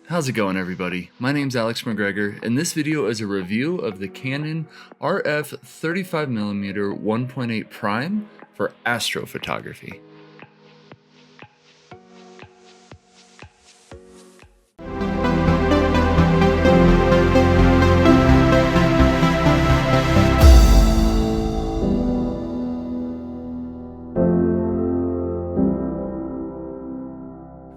How's it going, everybody? My name's Alex McGregor, and this video is a review of the Canon RF 35mm 1.8 prime for astrophotography.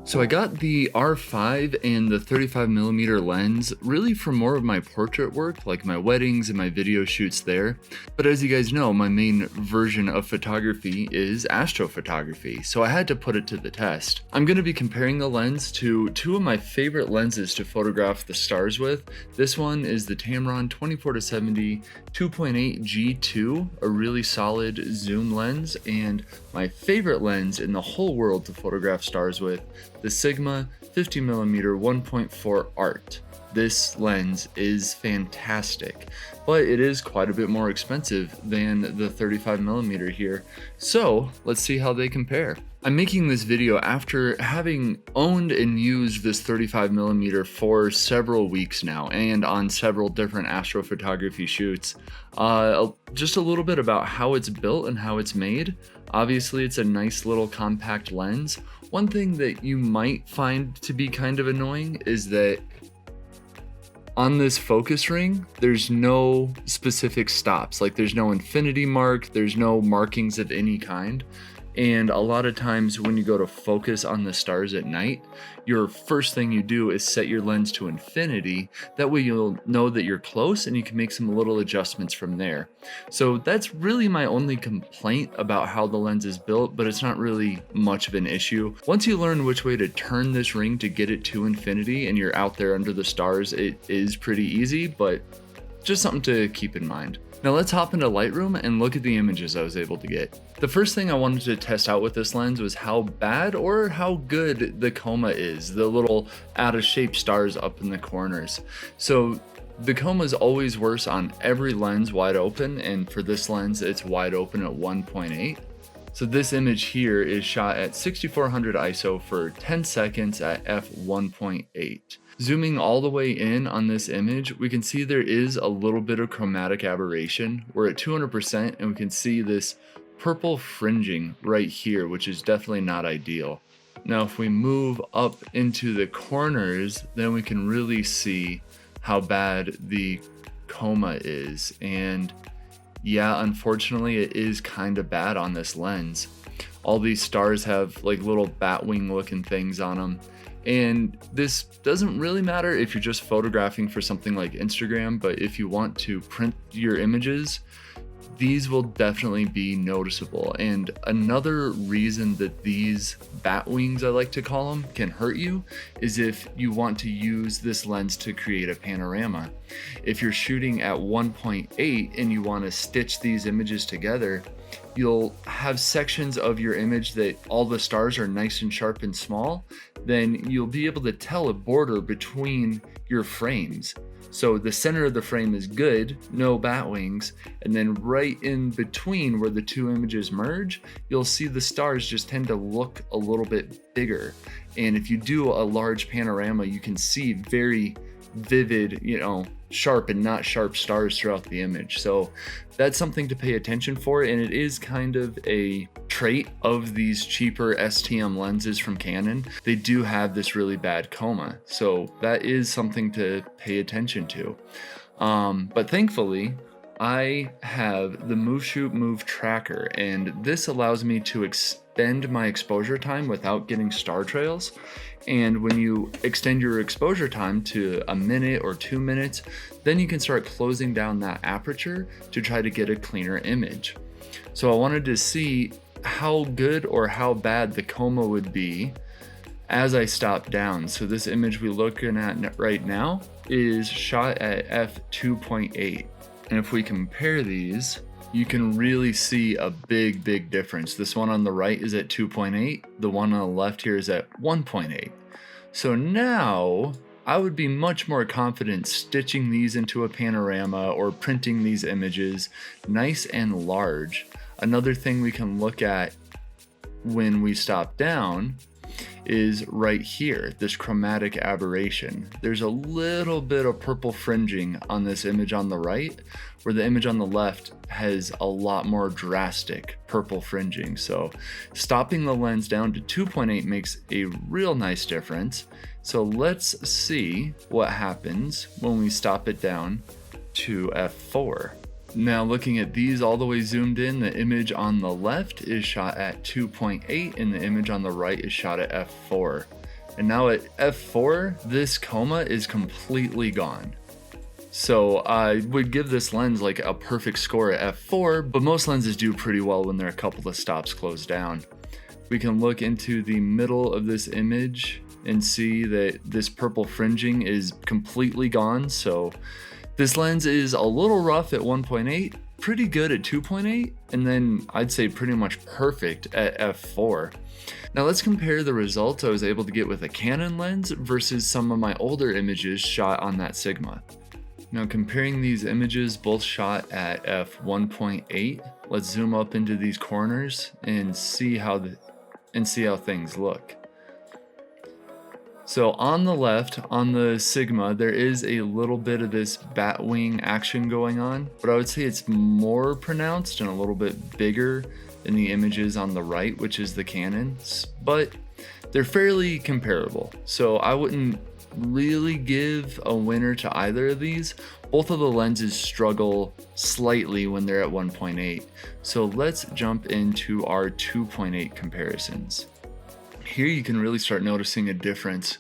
So I got the R5 and the 35mm lens really for more of my portrait work, like my weddings and my video shoots there. But as you guys know, my main version of photography is astrophotography, so I had to put it to the test. I'm going to be comparing the lens to two of my favorite lenses to photograph the stars with. This one is the Tamron 24-70 2.8 G2, a really solid zoom lens, and my favorite lens in the whole world to photograph stars with, the Sigma 50mm 1.4 Art. This lens is fantastic, but it is quite a bit more expensive than the 35mm here, so let's see how they compare. I'm making this video after having owned and used this 35mm for several weeks now and on several different astrophotography shoots. Just a little bit about how it's built and how it's made. Obviously, it's a nice little compact lens. One thing that you might find to be kind of annoying is that on this focus ring, there's no specific stops. Like there's no infinity mark, there's no markings of any kind. And a lot of times when you go to focus on the stars at night, your first thing you do is set your lens to infinity. That way you'll know that you're close and you can make some little adjustments from there. So that's really my only complaint about how the lens is built, but it's not really much of an issue. Once you learn which way to turn this ring to get it to infinity and you're out there under the stars, it is pretty easy, but just something to keep in mind. Now let's hop into Lightroom and look at the images I was able to get. The first thing I wanted to test out with this lens was how bad or how good the Coma is, the little out of shape stars up in the corners. So the Coma is always worse on every lens wide open, and for this lens it's wide open at 1.8. So this image here is shot at 6400 ISO for 10 seconds at f1.8. Zooming all the way in on this image, we can see there is a little bit of chromatic aberration. We're at 200% and we can see this purple fringing right here, which is definitely not ideal. Now if we move up into the corners, then we can really see how bad the Coma is. And yeah, unfortunately it is kind of bad on this lens. All these stars have like little bat wing looking things on them. And this doesn't really matter if you're just photographing for something like Instagram, but if you want to print your images, these will definitely be noticeable. And another reason that these bat wings, I like to call them, can hurt you is if you want to use this lens to create a panorama. If you're shooting at 1.8 and you want to stitch these images together, you'll have sections of your image that all the stars are nice and sharp and small, then you'll be able to tell a border between your frames. So the center of the frame is good, no bat wings, and then right in between where the two images merge, you'll see the stars just tend to look a little bit bigger. And if you do a large panorama, you can see very vivid, sharp and not sharp stars throughout the image. So that's something to pay attention for, and it is kind of a trait of these cheaper STM lenses from Canon. They do have this really bad Coma, so that is something to pay attention to. But thankfully I have the Move Shoot Move tracker, and this allows me to extend my exposure time without getting star trails. And when you extend your exposure time to a minute or 2 minutes, then you can start closing down that aperture to try to get a cleaner image. So I wanted to see how good or how bad the Coma would be as I stop down. So this image we're looking at right now is shot at f2.8. And if we compare these, you can really see a big difference. This one on the right is at 2.8. The one on the left here is at 1.8. So now I would be much more confident stitching these into a panorama or printing these images nice and large. Another thing we can look at when we stop down is right here, this chromatic aberration. There's a little bit of purple fringing on this image on the right, where the image on the left has a lot more drastic purple fringing. So stopping the lens down to 2.8 makes a real nice difference. So let's see what happens when we stop it down to f4. Now looking at these all the way zoomed in, the image on the left is shot at 2.8 and the image on the right is shot at f4. And now at f4, this coma is completely gone. So I would give this lens like a perfect score at f4, but most lenses do pretty well when they're a couple of stops closed down. We can look into the middle of this image and see that this purple fringing is completely gone. So this lens is a little rough at 1.8, pretty good at 2.8, and then I'd say pretty much perfect at f4. Now let's compare the results I was able to get with a Canon lens versus some of my older images shot on that Sigma. Now comparing these images both shot at f1.8, let's zoom up into these corners and see how things look. So on the left, on the Sigma, there is a little bit of this bat wing action going on, but I would say it's more pronounced and a little bit bigger in the images on the right, which is the Canons, but they're fairly comparable. So I wouldn't really give a winner to either of these. Both of the lenses struggle slightly when they're at 1.8. So let's jump into our 2.8 comparisons. Here you can really start noticing a difference.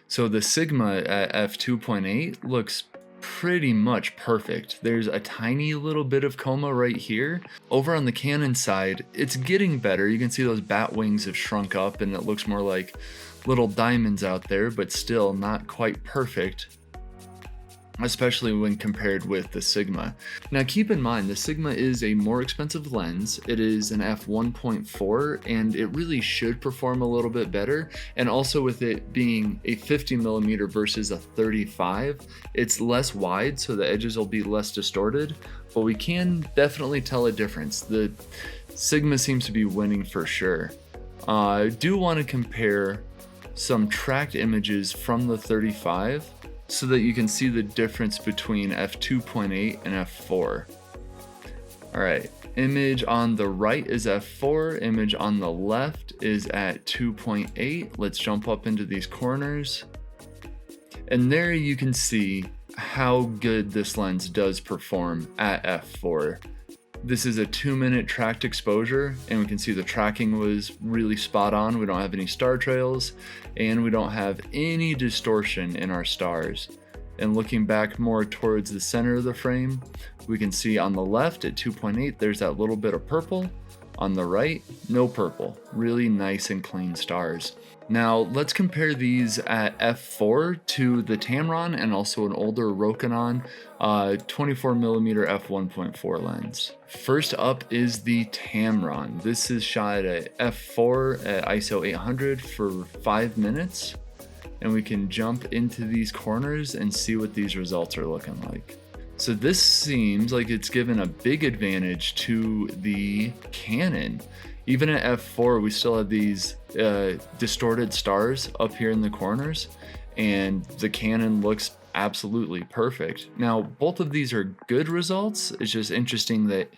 So the Sigma at f2.8 looks pretty much perfect. There's a tiny little bit of coma right here. Over on the Canon side, it's getting better. You can see those bat wings have shrunk up and it looks more like little diamonds out there, but still not quite perfect, especially when compared with the Sigma. Now keep in mind, the Sigma is a more expensive lens. It is an f1.4 and it really should perform a little bit better. And also with it being a 50mm versus a 35, it's less wide, so the edges will be less distorted, but we can definitely tell a difference. The Sigma seems to be winning for sure. I do want to compare some tracked images from the 35 so that you can see the difference between f2.8 and f4. Alright, image on the right is f4, image on the left is at 2.8. Let's jump up into these corners. And there you can see how good this lens does perform at f4. This is a 2-minute tracked exposure, and we can see the tracking was really spot on. We don't have any star trails, and we don't have any distortion in our stars. And looking back more towards the center of the frame, we can see on the left at 2.8, there's that little bit of purple. On the right, no purple. Really nice and clean stars. Now let's compare these at f4 to the Tamron and also an older Rokinon 24mm f1.4 lens. First up is the Tamron. This is shot at f4 at ISO 800 for 5 minutes. And we can jump into these corners and see what these results are looking like. So this seems like it's given a big advantage to the Canon. Even at f4, we still have these distorted stars up here in the corners, and the Canon looks absolutely perfect. Now, both of these are good results. It's just interesting that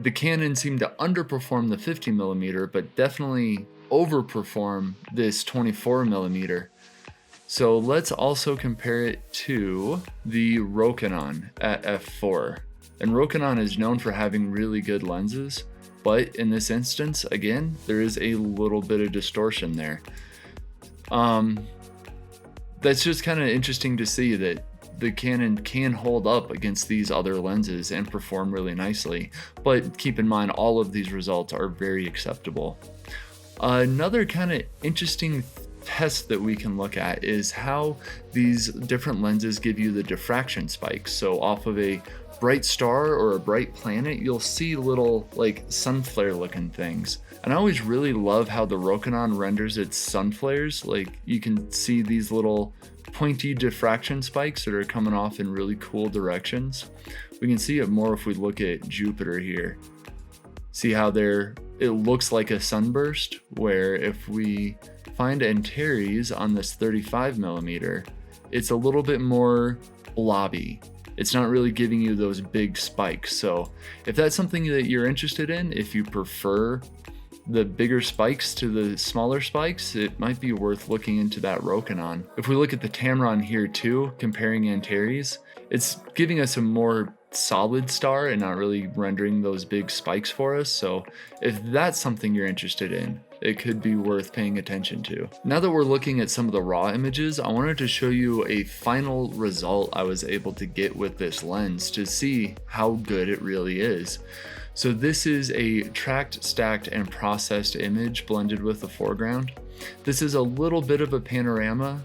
the Canon seemed to underperform the 50mm, but definitely overperform this 24mm. So let's also compare it to the Rokinon at f4. And Rokinon is known for having really good lenses, but in this instance, again, there is a little bit of distortion there. That's just kind of interesting to see that the Canon can hold up against these other lenses and perform really nicely. But keep in mind, all of these results are very acceptable. Another kind of interesting test that we can look at is how these different lenses give you the diffraction spikes. So off of a bright star or a bright planet, you'll see little like sun flare looking things. And I always really love how the Rokinon renders its sun flares. Like you can see these little pointy diffraction spikes that are coming off in really cool directions. We can see it more if we look at Jupiter here. See how it looks like a sunburst, where if we find Antares on this 35mm, it's a little bit more blobby. It's not really giving you those big spikes. So if that's something that you're interested in, if you prefer the bigger spikes to the smaller spikes, it might be worth looking into that Rokinon. If we look at the Tamron here too, comparing Antares, it's giving us a more solid star and not really rendering those big spikes for us. So if that's something you're interested in, it could be worth paying attention to. Now that we're looking at some of the raw images, I wanted to show you a final result I was able to get with this lens to see how good it really is. So this is a tracked, stacked, and processed image blended with the foreground. This is a little bit of a panorama.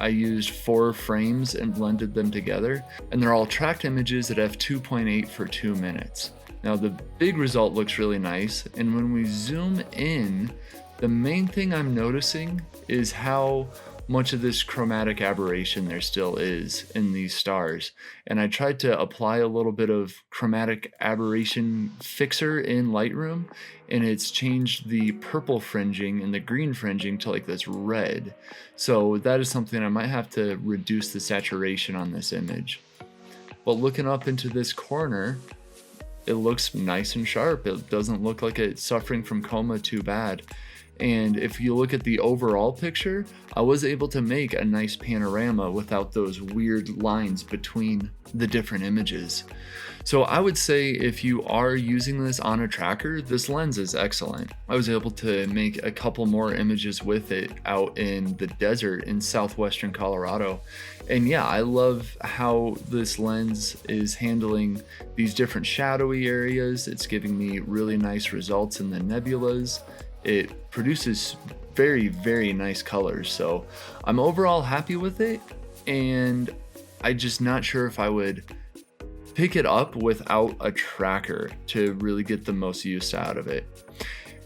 I used 4 frames and blended them together, and they're all tracked images at f2.8 for 2 minutes. Now the big result looks really nice, and when we zoom in, the main thing I'm noticing is how much of this chromatic aberration there still is in these stars. And I tried to apply a little bit of chromatic aberration fixer in Lightroom, and it's changed the purple fringing and the green fringing to like this red. So that is something I might have to reduce the saturation on this image. But looking up into this corner, it looks nice and sharp. It doesn't look like it's suffering from coma too bad. And if you look at the overall picture, I was able to make a nice panorama without those weird lines between the different images. So I would say if you are using this on a tracker, this lens is excellent. I was able to make a couple more images with it out in the desert in southwestern Colorado. And yeah, I love how this lens is handling these different shadowy areas. It's giving me really nice results in the nebulas. It produces very, very nice colors. So I'm overall happy with it, and I'm just not sure if I would pick it up without a tracker to really get the most use out of it.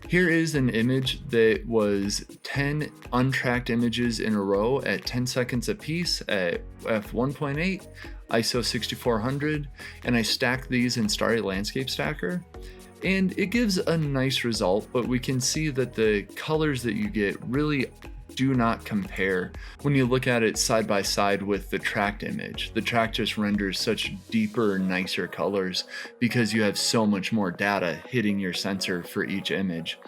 Here is an image that was 10 untracked images in a row at 10 seconds a piece at f1.8, ISO 6400, and I stacked these in Starry Landscape Stacker. And it gives a nice result, but we can see that the colors that you get really do not compare when you look at it side by side with the tracked image. The track just renders such deeper, nicer colors because you have so much more data hitting your sensor for each image.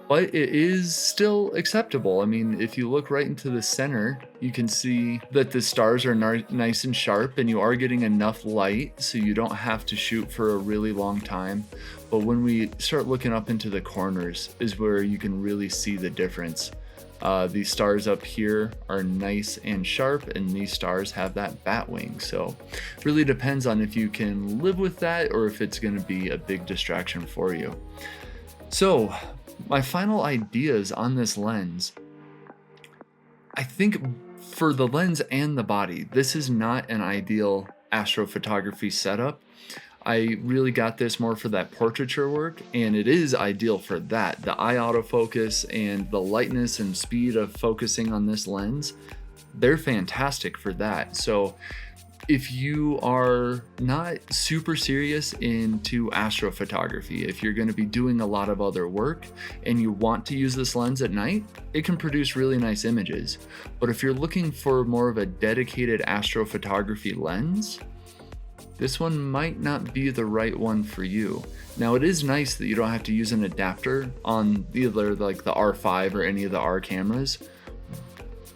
But it is still acceptable. I mean, if you look right into the center, you can see that the stars are nice and sharp, and you are getting enough light so you don't have to shoot for a really long time. But when we start looking up into the corners is where you can really see the difference. These stars up here are nice and sharp, and these stars have that bat wing. So it really depends on if you can live with that or if it's going to be a big distraction for you. So my final ideas on this lens, I think for the lens and the body, this is not an ideal astrophotography setup. I really got this more for that portraiture work, and it is ideal for that. The eye autofocus and the lightness and speed of focusing on this lens, they're fantastic for that. So if you are not super serious into astrophotography, if you're going to be doing a lot of other work and you want to use this lens at night, it can produce really nice images. But if you're looking for more of a dedicated astrophotography lens, this one might not be the right one for you. Now, it is nice that you don't have to use an adapter on either like the R5 or any of the R cameras,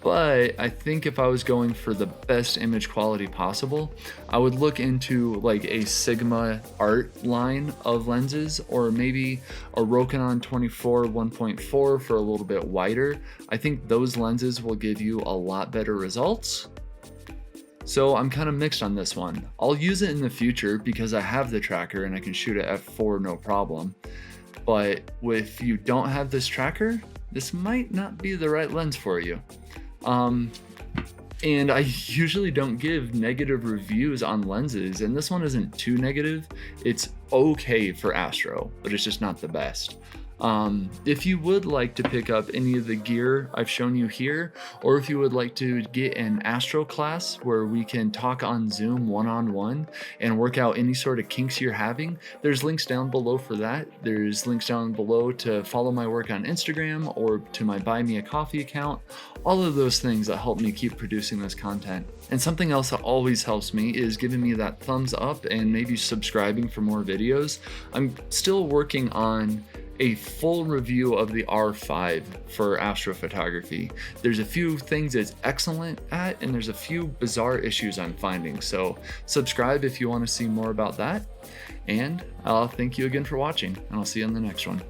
but I think if I was going for the best image quality possible, I would look into like a Sigma art line of lenses, or maybe a Rokinon 24 1.4 for a little bit wider. I think those lenses will give you a lot better results. So I'm kind of mixed on this one. I'll use it in the future because I have the tracker and I can shoot at f4 no problem. But if you don't have this tracker, this might not be the right lens for you. And I usually don't give negative reviews on lenses, and this one isn't too negative. It's okay for Astro, but it's just not the best. If you would like to pick up any of the gear I've shown you here, or if you would like to get an Astro class where we can talk on Zoom one-on-one and work out any sort of kinks you're having, there's links down below for that. There's links down below to follow my work on Instagram or to my Buy Me a Coffee account, all of those things that help me keep producing this content. And something else that always helps me is giving me that thumbs up and maybe subscribing for more videos. I'm still working on a full review of the R5 for astrophotography. There's a few things it's excellent at, and there's a few bizarre issues I'm finding. So subscribe if you want to see more about that. And I'll thank you again for watching, and I'll see you on the next one.